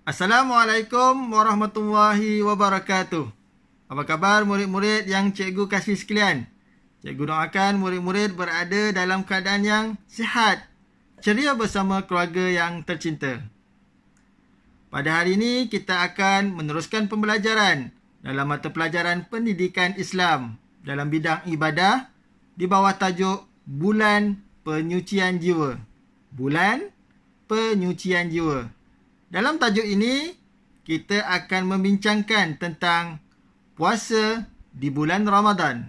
Assalamualaikum warahmatullahi wabarakatuh. Apa khabar murid-murid yang cikgu kasih sekalian? Cikgu doakan murid-murid berada dalam keadaan yang sihat, ceria bersama keluarga yang tercinta. Pada hari ini kita akan meneruskan pembelajaran dalam mata pelajaran pendidikan Islam dalam bidang ibadah di bawah tajuk Bulan Penyucian Jiwa. Bulan Penyucian Jiwa. Dalam tajuk ini, kita akan membincangkan tentang puasa di bulan Ramadan.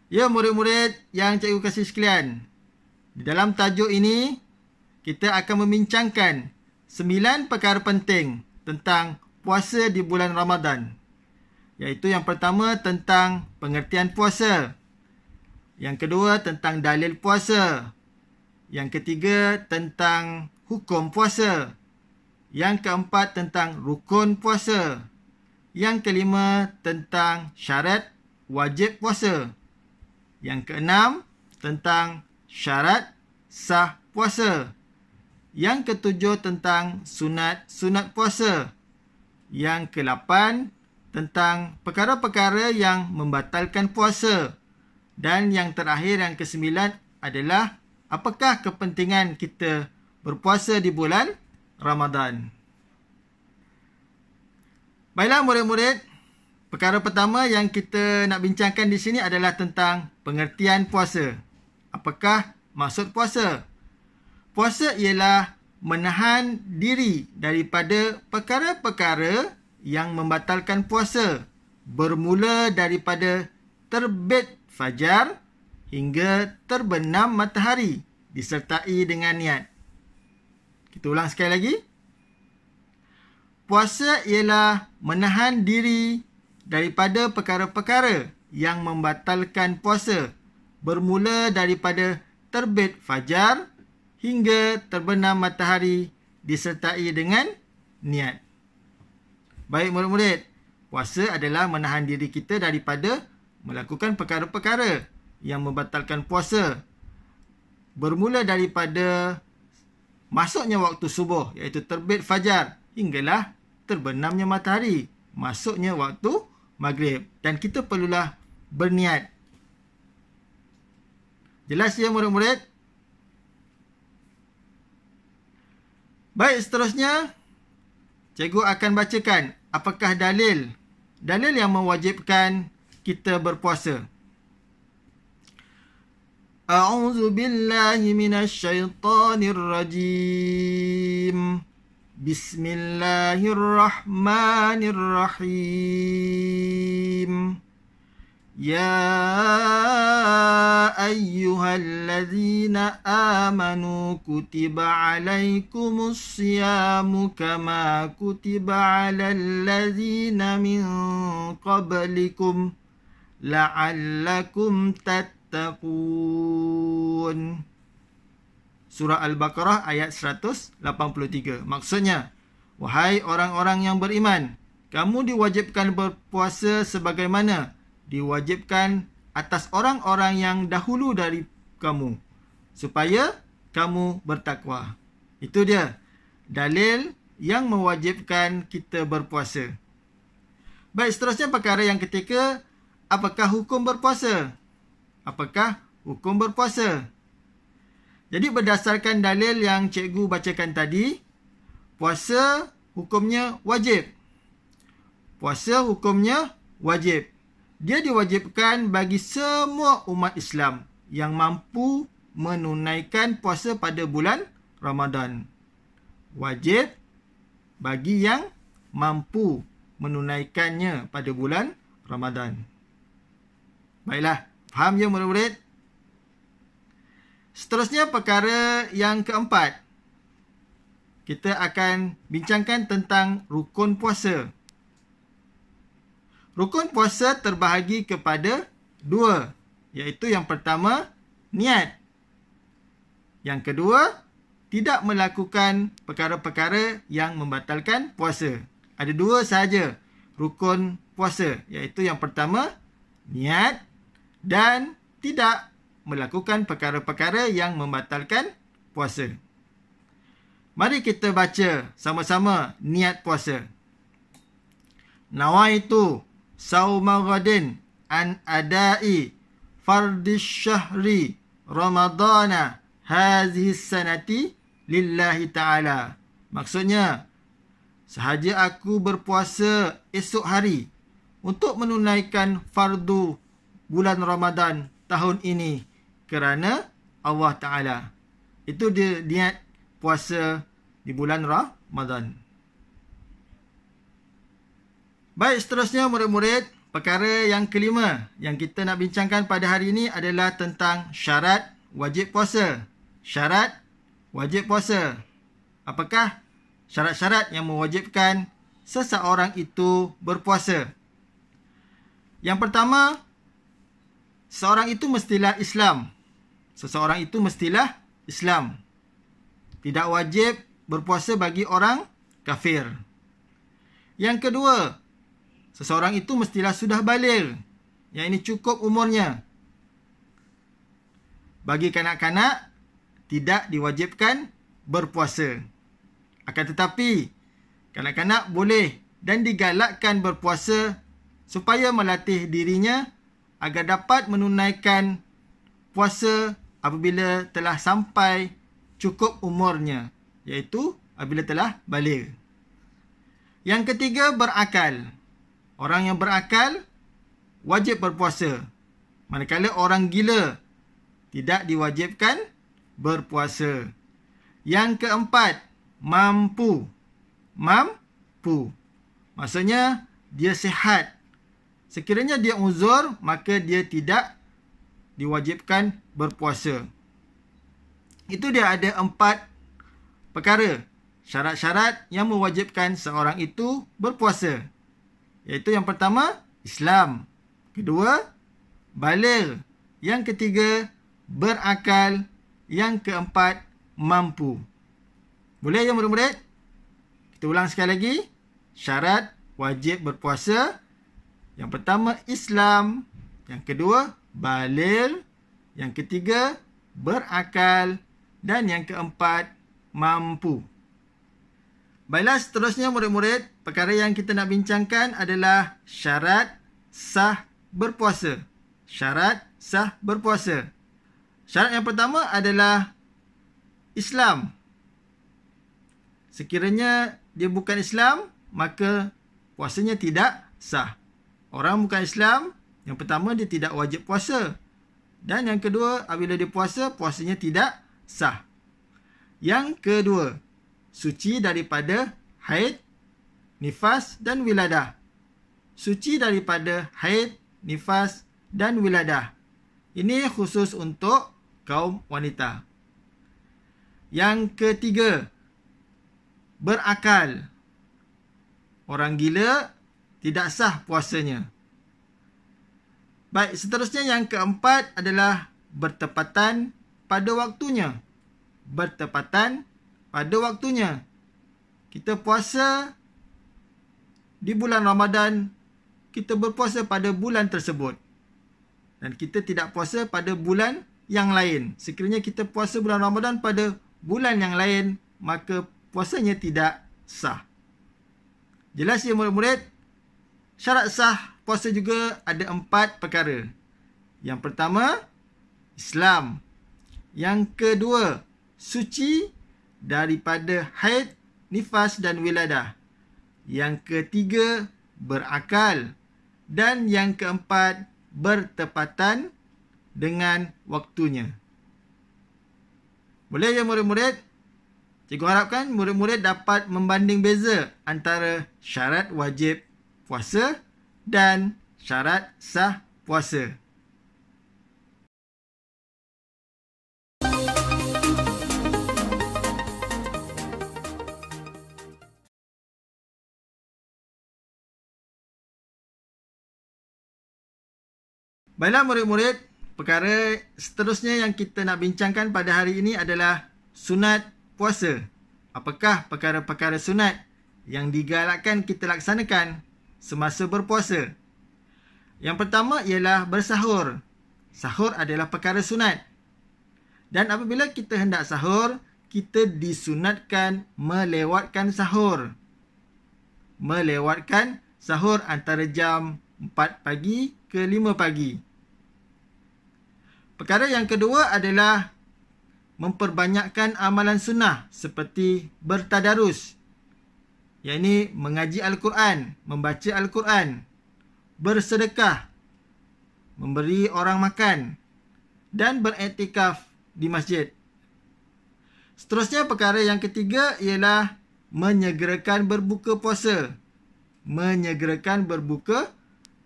Ya murid-murid yang cikgu kasih sekalian, di dalam tajuk ini, kita akan membincangkan 9 perkara penting tentang puasa di bulan Ramadan. Iaitu yang pertama tentang pengertian puasa. Yang kedua tentang dalil puasa. Yang ketiga tentang hukum puasa. Yang keempat tentang rukun puasa. Yang kelima tentang syarat wajib puasa. Yang keenam tentang syarat sah puasa. Yang ketujuh tentang sunat puasa. Yang ke-8 tentang perkara-perkara yang membatalkan puasa. Dan yang terakhir, yang ke-9 adalah apakah kepentingan kita berpuasa di bulan Ramadan. Baiklah murid-murid, perkara pertama yang kita nak bincangkan di sini adalah tentang pengertian puasa. Apakah maksud puasa? Puasa ialah menahan diri daripada perkara-perkara yang membatalkan puasa, bermula daripada terbit fajar hingga terbenam matahari, disertai dengan niat. Kita ulang sekali lagi. Puasa ialah menahan diri daripada perkara-perkara yang membatalkan puasa, bermula daripada terbit fajar hingga terbenam matahari, disertai dengan niat. Baik murid-murid, puasa adalah menahan diri kita daripada melakukan perkara-perkara yang membatalkan puasa, bermula daripada masuknya waktu subuh, iaitu terbit fajar, hinggalah terbenamnya matahari, masuknya waktu maghrib. Dan kita perlulah berniat. Jelas ya murid-murid? Baik, seterusnya cikgu akan bacakan apakah dalil yang mewajibkan kita berpuasa. A'udzu billahi minasy syaithanir rajim. Bismillahirrahmanirrahim. Ya ayyuhalladzina amanu kutiba alaikumus siyamu kama kutiba alal ladzina min qablikum la'allakum tattaqun. Surah Al-Baqarah ayat 183. Maksudnya, wahai orang-orang yang beriman, kamu diwajibkan berpuasa sebagaimana diwajibkan atas orang-orang yang dahulu dari kamu, supaya kamu bertakwa. Itu dia dalil yang mewajibkan kita berpuasa. Baik, seterusnya perkara yang ketiga, apakah hukum berpuasa? Apakah hukum berpuasa? Jadi berdasarkan dalil yang cikgu bacakan tadi, puasa hukumnya wajib. Puasa hukumnya wajib. Dia diwajibkan bagi semua umat Islam yang mampu menunaikan puasa pada bulan Ramadan. Wajib bagi yang mampu menunaikannya pada bulan Ramadan. Baiklah, faham ya murid-murid? Seterusnya perkara yang keempat. Kita akan bincangkan tentang rukun puasa. Rukun puasa terbahagi kepada 2, iaitu yang pertama, niat. Yang kedua, tidak melakukan perkara-perkara yang membatalkan puasa. Ada 2 sahaja rukun puasa, iaitu yang pertama, niat dan tidak melakukan perkara-perkara yang membatalkan puasa. Mari kita baca sama-sama niat puasa. Nawaitu sauma ghadin an adai fardis syahri ramadana hazihi sanati lillahi ta'ala. Maksudnya, sahaja aku berpuasa esok hari untuk menunaikan fardu bulan Ramadan tahun ini kerana Allah Ta'ala. Itu dia niat puasa di bulan Ramadan. Baik, seterusnya murid-murid, perkara yang kelima yang kita nak bincangkan pada hari ini adalah tentang syarat wajib puasa. Syarat wajib puasa. Apakah syarat-syarat yang mewajibkan seseorang itu berpuasa? Yang pertama, seseorang itu mestilah Islam. Seseorang itu mestilah Islam. Tidak wajib berpuasa bagi orang kafir. Yang kedua, seseorang itu mestilah sudah baligh. Yang ini cukup umurnya. Bagi kanak-kanak, tidak diwajibkan berpuasa. Akan tetapi, kanak-kanak boleh dan digalakkan berpuasa supaya melatih dirinya agar dapat menunaikan puasa apabila telah sampai cukup umurnya, iaitu apabila telah baligh. Yang ketiga, berakal. Orang yang berakal wajib berpuasa. Manakala orang gila tidak diwajibkan berpuasa. Yang keempat, mampu. Mampu. Maksudnya, dia sihat. Sekiranya dia uzur, maka dia tidak diwajibkan berpuasa. Itu dia ada 4 perkara. Syarat-syarat yang mewajibkan seorang itu berpuasa. Iaitu yang pertama, Islam. Kedua, baligh. Yang ketiga, berakal. Yang keempat, mampu. Boleh ya murid-murid? Kita ulang sekali lagi. Syarat wajib berpuasa. Yang pertama, Islam. Yang kedua, baligh. Yang ketiga, berakal. Dan yang keempat, mampu. Baiklah, seterusnya murid-murid, perkara yang kita nak bincangkan adalah syarat sah berpuasa. Syarat sah berpuasa. Syarat yang pertama adalah Islam. Sekiranya dia bukan Islam, maka puasanya tidak sah. Orang bukan Islam, yang pertama dia tidak wajib puasa. Dan yang kedua, apabila dia puasa, puasanya tidak sah. Yang kedua, suci daripada haid, nifas dan wiladah. Suci daripada haid, nifas dan wiladah. Ini khusus untuk kaum wanita. Yang ketiga, berakal. Orang gila tidak sah puasanya. Baik, seterusnya yang keempat adalah bertepatan pada waktunya. Bertepatan pada waktunya. Kita puasa di bulan Ramadan, kita berpuasa pada bulan tersebut. Dan kita tidak puasa pada bulan yang lain. Sekiranya kita puasa bulan Ramadan pada bulan yang lain, maka puasanya tidak sah. Jelas ya murid-murid? Syarat sah puasa juga ada 4 perkara. Yang pertama, Islam. Yang kedua, suci daripada haid, nifas dan wiladah. Yang ketiga, berakal. Dan yang keempat, bertepatan dengan waktunya. Boleh ya murid-murid? Cikgu harapkan murid-murid dapat membanding beza antara syarat wajib puasa dan syarat sah puasa. Baiklah murid-murid, perkara seterusnya yang kita nak bincangkan pada hari ini adalah sunat puasa. Apakah perkara-perkara sunat yang digalakkan kita laksanakan semasa berpuasa? Yang pertama ialah bersahur. Sahur adalah perkara sunat. Dan apabila kita hendak sahur, kita disunatkan melewatkan sahur. Melewatkan sahur antara jam 4 pagi ke 5 pagi. Perkara yang kedua adalah memperbanyakkan amalan sunnah seperti bertadarus, iaitu mengaji Al-Quran, membaca Al-Quran, bersedekah, memberi orang makan dan beriktikaf di masjid. Seterusnya perkara yang ketiga ialah menyegerakan berbuka puasa. Menyegerakan berbuka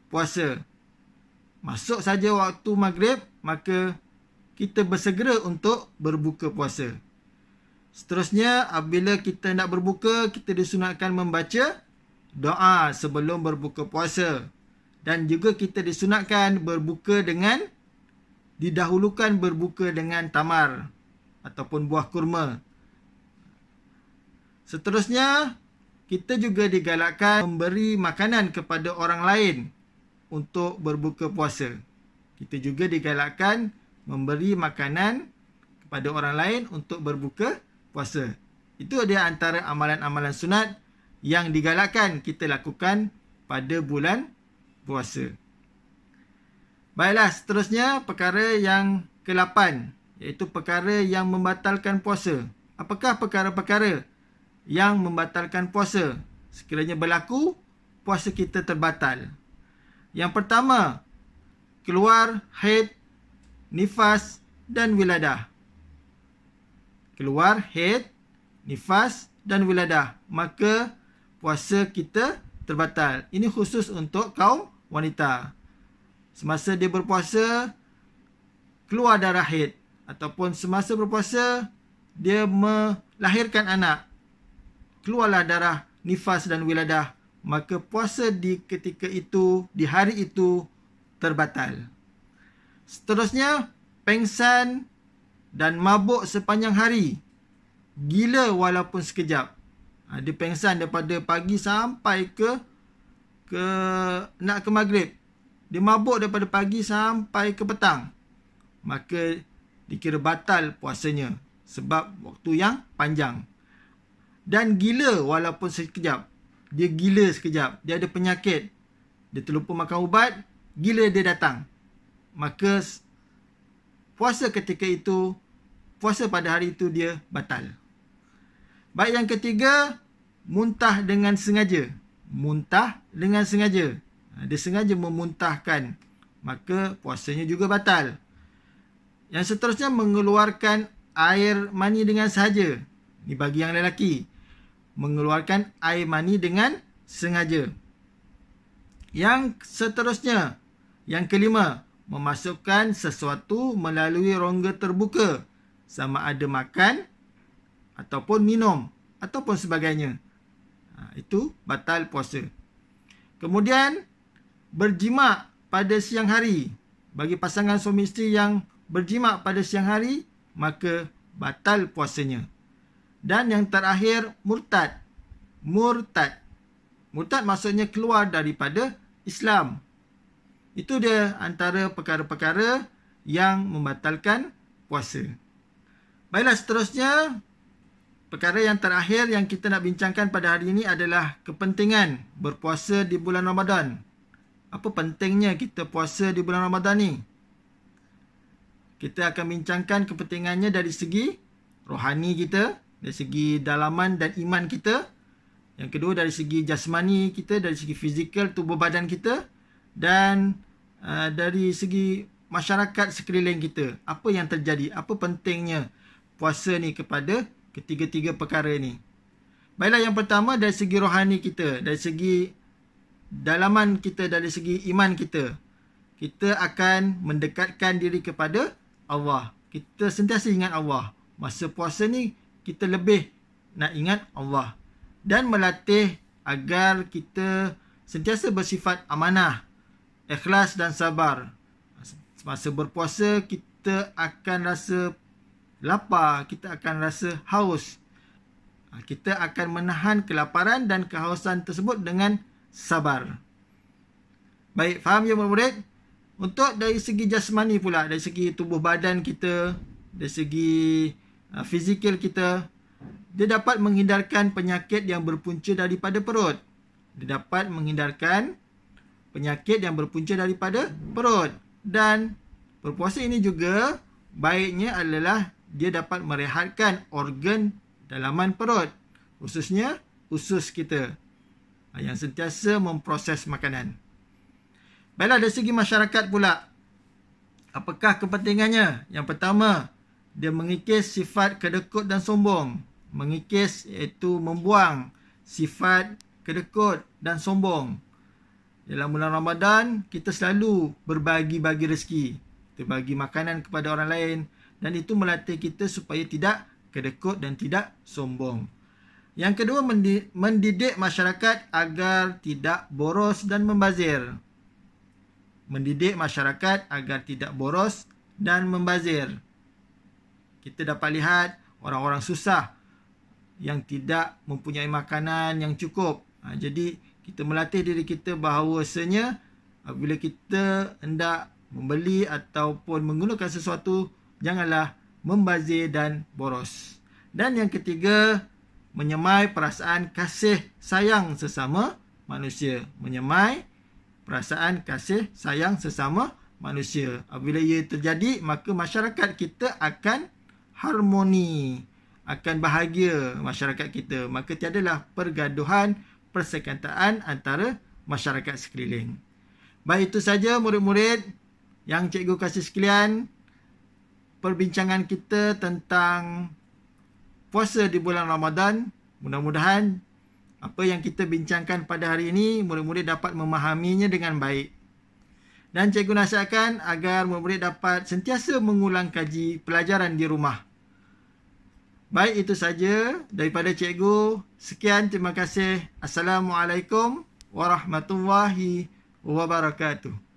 puasa. Masuk saja waktu maghrib, maka kita bersegera untuk berbuka puasa. Seterusnya, apabila kita nak berbuka, kita disunatkan membaca doa sebelum berbuka puasa. Dan juga kita disunatkan berbuka dengan, didahulukan berbuka dengan tamar ataupun buah kurma. Seterusnya, kita juga digalakkan memberi makanan kepada orang lain untuk berbuka puasa. Kita juga digalakkan memberi makanan kepada orang lain untuk berbuka puasa. Itu dia antara amalan-amalan sunat yang digalakkan kita lakukan pada bulan puasa. Baiklah, seterusnya perkara yang ke-8, iaitu perkara yang membatalkan puasa. Apakah perkara-perkara yang membatalkan puasa? Sekiranya berlaku, puasa kita terbatal. Yang pertama, keluar haid, nifas dan wiladah. Keluar haid, nifas dan wiladah, maka puasa kita terbatal. Ini khusus untuk kaum wanita. Semasa dia berpuasa, keluar darah haid, ataupun semasa berpuasa, dia melahirkan anak, keluarlah darah nifas dan wiladah, maka puasa di ketika itu, di hari itu, terbatal. Seterusnya, pengsan dan mabuk sepanjang hari. Gila walaupun sekejap. Dia pengsan daripada pagi sampai nak ke maghrib. Dia mabuk daripada pagi sampai ke petang. Maka dikira batal puasanya sebab waktu yang panjang. Dan gila walaupun sekejap. Dia gila sekejap. Dia ada penyakit. Dia terlupa makan ubat. Gila dia datang. Maka puasa ketika itu, puasa pada hari itu dia batal. Baik, yang ketiga, muntah dengan sengaja. Muntah dengan sengaja. Dia sengaja memuntahkan. Maka puasanya juga batal. Yang seterusnya, mengeluarkan air mani dengan sahaja. Ini bagi yang lelaki. Mengeluarkan air mani dengan sengaja. Yang seterusnya, yang kelima, memasukkan sesuatu melalui rongga terbuka. Sama ada makan, ataupun minum, ataupun sebagainya. Itu batal puasa. Kemudian, berjima pada siang hari. Bagi pasangan suami isteri yang berjima pada siang hari, maka batal puasanya. Dan yang terakhir, murtad. Murtad. Murtad maksudnya keluar daripada Islam. Itu dia antara perkara-perkara yang membatalkan puasa. Baiklah, seterusnya, perkara yang terakhir yang kita nak bincangkan pada hari ini adalah kepentingan berpuasa di bulan Ramadan. Apa pentingnya kita puasa di bulan Ramadan ni? Kita akan bincangkan kepentingannya dari segi rohani kita, dari segi dalaman dan iman kita. Yang kedua, dari segi jasmani kita, dari segi fizikal tubuh badan kita, dan dari segi masyarakat sekeliling kita. Apa yang terjadi? Apa pentingnya puasa ni kepada ketiga-tiga perkara ni? Baiklah, yang pertama dari segi rohani kita, dari segi dalaman kita, dari segi iman kita. Kita akan mendekatkan diri kepada Allah. Kita sentiasa ingat Allah. Masa puasa ni, kita lebih nak ingat Allah. Dan melatih agar kita sentiasa bersifat amanah, ikhlas dan sabar. Semasa berpuasa, kita akan rasa lapar, kita akan rasa haus. Kita akan menahan kelaparan dan kehausan tersebut dengan sabar. Baik, faham ya murid-murid? Untuk dari segi jasmani pula, dari segi tubuh badan kita, dari segi fizikal kita, dia dapat menghindarkan penyakit yang berpunca daripada perut. Dia dapat menghindarkan penyakit yang berpunca daripada perut. Dan berpuasa ini juga baiknya adalah dia dapat merehatkan organ dalaman perut, khususnya usus kita yang sentiasa memproses makanan. Baiklah, dari segi masyarakat pula, apakah kepentingannya? Yang pertama, dia mengikis sifat kedekut dan sombong. Mengikis iaitu membuang sifat kedekut dan sombong. Dalam bulan Ramadan, kita selalu berbagi-bagi rezeki. Kita bagi makanan kepada orang lain. Dan itu melatih kita supaya tidak kedekut dan tidak sombong. Yang kedua, mendidik masyarakat agar tidak boros dan membazir. Mendidik masyarakat agar tidak boros dan membazir. Kita dapat lihat orang-orang susah yang tidak mempunyai makanan yang cukup. Jadi kita melatih diri kita bahawasanya apabila kita hendak membeli ataupun menggunakan sesuatu, janganlah membazir dan boros. Dan yang ketiga, menyemai perasaan kasih sayang sesama manusia. Menyemai perasaan kasih sayang sesama manusia. Apabila ia terjadi, maka masyarakat kita akan harmoni, akan bahagia masyarakat kita. Maka tiadalah pergaduhan, persekongkolan antara masyarakat sekeliling. Baik, itu saja murid-murid yang cikgu kasih sekalian, perbincangan kita tentang puasa di bulan Ramadan. Mudah-mudahan apa yang kita bincangkan pada hari ini, murid-murid dapat memahaminya dengan baik. Dan cikgu nasihatkan agar murid-murid dapat sentiasa mengulang kaji pelajaran di rumah. Baik, itu saja daripada cikgu. Sekian, terima kasih. Assalamualaikum warahmatullahi wabarakatuh.